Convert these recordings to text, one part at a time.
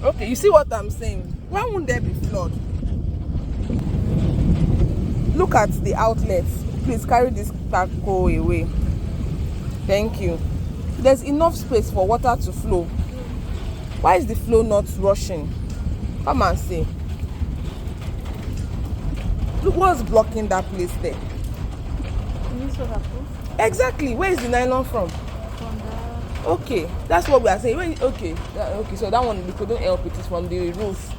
Okay, you see what I'm saying? Why won't there be flood? Look at the outlets. Please carry this taco away. Thank you. There's enough space for water to flow. Why is the flow not rushing? Come and see. Look what's blocking that place there. Exactly. Where is the nylon from? Okay, that's what we are saying. Okay, so that one we couldn't help it. It's from the roof.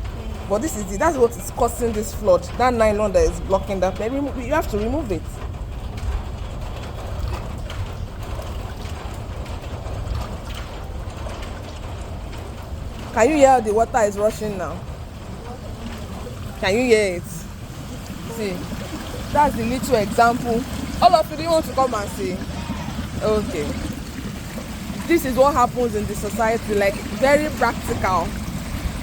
But that's what is causing this flood. That nylon that is blocking that place. You have to remove it. Can you hear how the water is rushing now? Can you hear it? See, that's the little example. All of you didn't want to come and see. Okay. This is what happens in the society, like very practical.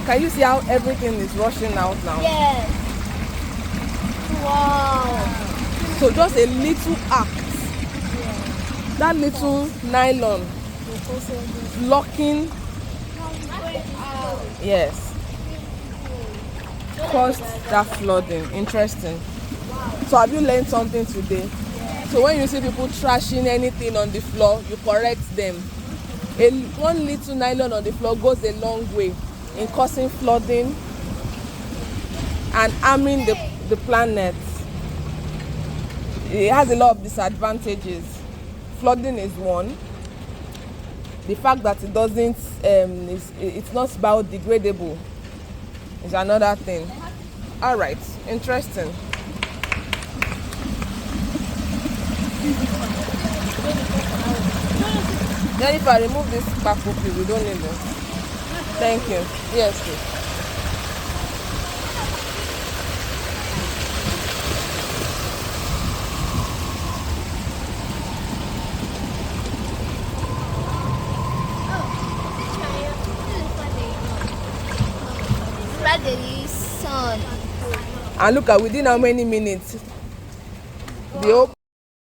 Can you see how everything is rushing out now? Yes. Wow. So just a little act. Yeah. That little nylon blocking. Yes. Caused that flooding. Interesting. So have you learned something today? So when you see people trashing anything on the floor, you correct them. One little nylon on the floor goes a long way in causing flooding and harming the planet. It has a lot of disadvantages. Flooding is one. The fact that it doesn't, it's not biodegradable is another thing. All right, interesting. Then if I remove this back, please, we don't need it. Thank you. Yes, please. Sun. And look at within how many minutes the whole